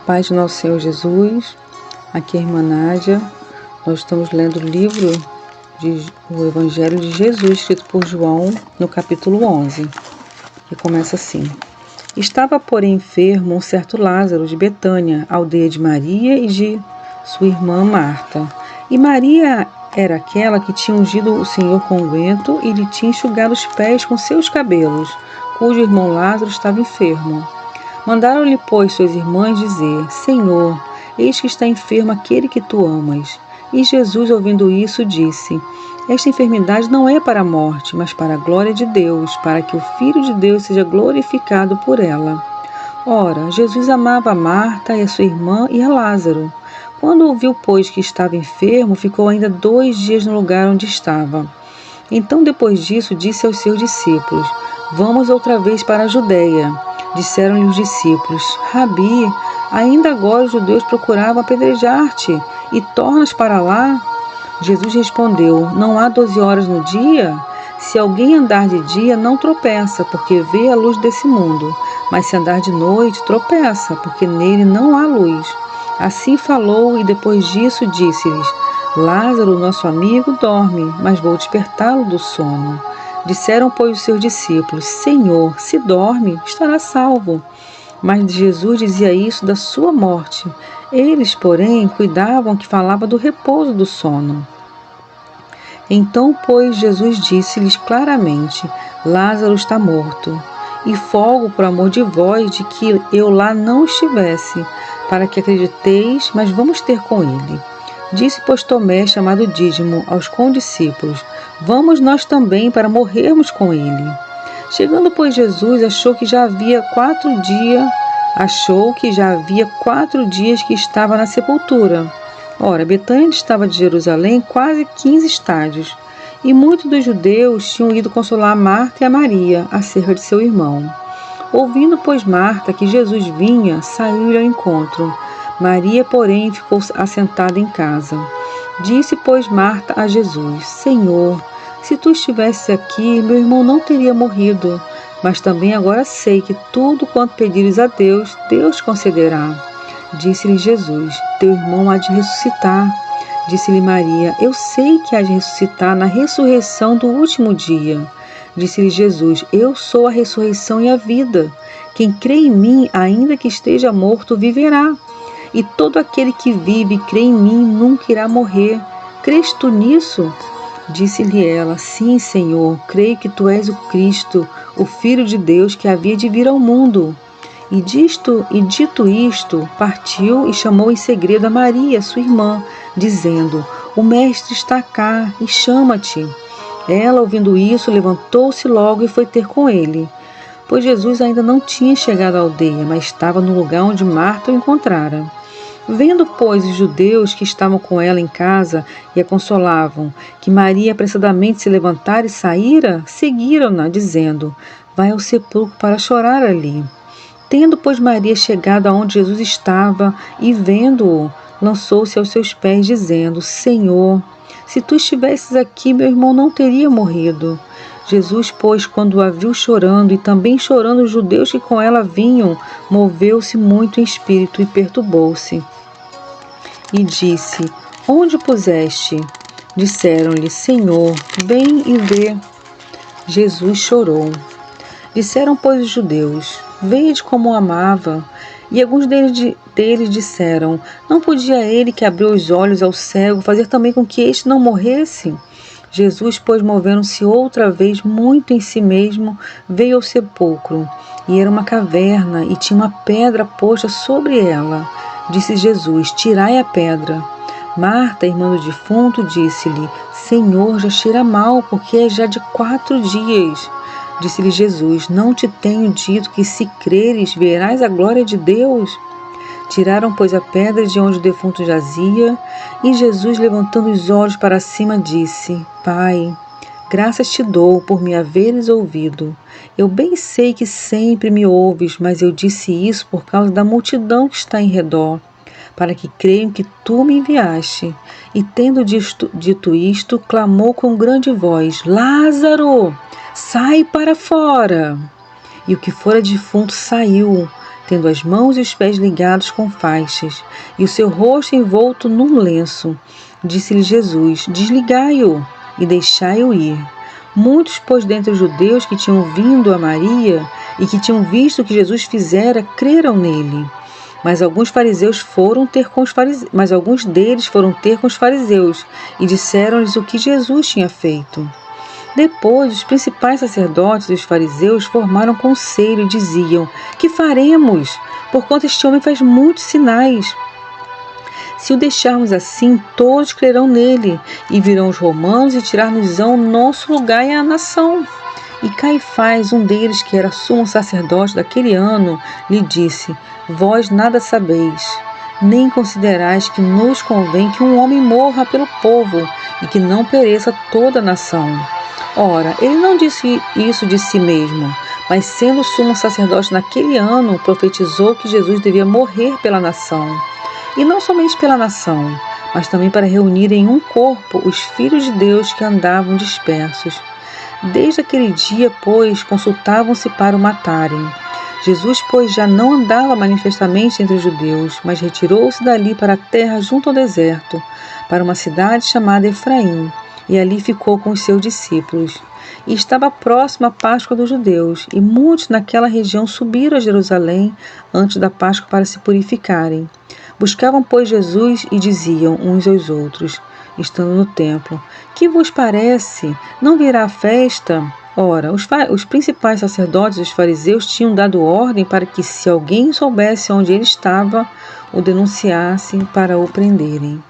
paz de nosso Senhor Jesus, aqui é a irmã Nádia. Nós estamos lendo o livro o Evangelho de Jesus, escrito por João, no capítulo 11, que começa assim: Estava, porém, enfermo um certo Lázaro de Betânia, aldeia de Maria e de sua irmã Marta. E Maria era aquela que tinha ungido o Senhor com unguento e lhe tinha enxugado os pés com seus cabelos, cujo irmão Lázaro estava enfermo. Mandaram-lhe, pois, suas irmãs dizer: Senhor, eis que está enfermo aquele que tu amas. E Jesus, ouvindo isso, disse: Esta enfermidade não é para a morte, mas para a glória de Deus, para que o Filho de Deus seja glorificado por ela. Ora, Jesus amava a Marta e a sua irmã e a Lázaro. Quando ouviu, pois, que estava enfermo, ficou ainda 2 dias no lugar onde estava. Então, depois disso, disse aos seus discípulos: Vamos outra vez para a Judeia. Disseram-lhe os discípulos: Rabi, ainda agora os judeus procuravam apedrejar-te, e tornas para lá? Jesus respondeu: Não há 12 horas no dia? Se alguém andar de dia, não tropeça, porque vê a luz desse mundo. Mas se andar de noite, tropeça, porque nele não há luz. Assim falou, e depois disso disse-lhes: Lázaro, nosso amigo, dorme, mas vou despertá-lo do sono. Disseram, pois, os seus discípulos: Senhor, se dorme, estará salvo. Mas Jesus dizia isso da sua morte. Eles, porém, cuidavam que falava do repouso do sono. Então, pois, Jesus disse-lhes claramente: Lázaro está morto. E folgo por amor de vós de que eu lá não estivesse, para que acrediteis, mas vamos ter com ele. Disse, pois, Tomé, chamado Dídimo, aos condiscípulos: Vamos nós também para morrermos com ele. Chegando, pois, Jesus, achou que já havia 4 dias que estava na sepultura. Ora, Betânia estava de Jerusalém quase 15 estádios, e muitos dos judeus tinham ido consolar a Marta e a Maria acerca de seu irmão. Ouvindo, pois, Marta que Jesus vinha, saiu-lhe ao encontro. Maria, porém, ficou assentada em casa. Disse, pois, Marta a Jesus: Senhor, se tu estivesses aqui, meu irmão não teria morrido. Mas também agora sei que tudo quanto pedires a Deus, Deus concederá. Disse-lhe Jesus: Teu irmão há de ressuscitar. Disse-lhe Maria: Eu sei que há de ressuscitar na ressurreição do último dia. Disse-lhe Jesus: Eu sou a ressurreição e a vida. Quem crê em mim, ainda que esteja morto, viverá. E todo aquele que vive e crê em mim nunca irá morrer. Crês tu nisso? Disse-lhe ela: Sim, Senhor, creio que tu és o Cristo, o Filho de Deus que havia de vir ao mundo. E dito isto, partiu e chamou em segredo a Maria, sua irmã, dizendo: O Mestre está cá e chama-te. Ela, ouvindo isso, levantou-se logo e foi ter com ele. Pois Jesus ainda não tinha chegado à aldeia, mas estava no lugar onde Marta o encontrara. Vendo, pois, os judeus que estavam com ela em casa e a consolavam, que Maria apressadamente se levantara e saíra, seguiram-na, dizendo: Vai ao sepulcro para chorar ali. Tendo, pois, Maria chegado aonde Jesus estava e vendo-o, lançou-se aos seus pés, dizendo: Senhor, se tu estivesses aqui, meu irmão não teria morrido. Jesus, pois, quando a viu chorando, e também chorando os judeus que com ela vinham, moveu-se muito em espírito e perturbou-se. E disse: Onde o puseste? Disseram-lhe: Senhor, vem e vê. Jesus chorou. Disseram, pois, os judeus: Vede como o amava. E alguns deles disseram: Não podia ele que abriu os olhos ao cego fazer também com que este não morresse? Jesus, pois, movendo-se outra vez muito em si mesmo, veio ao sepulcro. E era uma caverna, e tinha uma pedra posta sobre ela. Disse Jesus: Tirai a pedra. Marta, irmã do defunto, disse-lhe: Senhor, já cheira mal, porque é já de 4 dias. Disse-lhe Jesus: Não te tenho dito que, se creres, verás a glória de Deus? Tiraram, pois, a pedra de onde o defunto jazia, e Jesus, levantando os olhos para cima, disse: Pai, graças te dou por me haveres ouvido. Eu bem sei que sempre me ouves, mas eu disse isso por causa da multidão que está em redor, para que creiam que tu me enviaste. E tendo dito isto, clamou com grande voz: Lázaro, sai para fora! E o que fora defunto saiu, tendo as mãos e os pés ligados com faixas, e o seu rosto envolto num lenço. Disse-lhe Jesus: desligai-o e deixai-o ir. Muitos, pois, dentre os judeus que tinham vindo a Maria e que tinham visto o que Jesus fizera, creram nele. Mas alguns deles foram ter com os fariseus e disseram-lhes o que Jesus tinha feito. Depois, os principais sacerdotes e os fariseus formaram conselho e diziam: que faremos? Porquanto este homem faz muitos sinais. Se o deixarmos assim, todos crerão nele, e virão os romanos e tirar-nos-ão nosso lugar e a nação. E Caifás, um deles, que era sumo sacerdote daquele ano, lhe disse: vós nada sabeis, nem considerais que nos convém que um homem morra pelo povo, e que não pereça toda a nação. Ora, ele não disse isso de si mesmo, mas sendo sumo sacerdote naquele ano, profetizou que Jesus devia morrer pela nação. E não somente pela nação, mas também para reunir em um corpo os filhos de Deus que andavam dispersos. Desde aquele dia, pois, consultavam-se para o matarem. Jesus, pois, já não andava manifestamente entre os judeus, mas retirou-se dali para a terra junto ao deserto, para uma cidade chamada Efraim, e ali ficou com os seus discípulos. E estava próxima a Páscoa dos judeus, e muitos naquela região subiram a Jerusalém antes da Páscoa para se purificarem. Buscavam, pois, Jesus e diziam uns aos outros, estando no templo: que vos parece? Não virá a festa? Ora, os principais sacerdotes e os fariseus tinham dado ordem para que, se alguém soubesse onde ele estava, o denunciassem para o prenderem.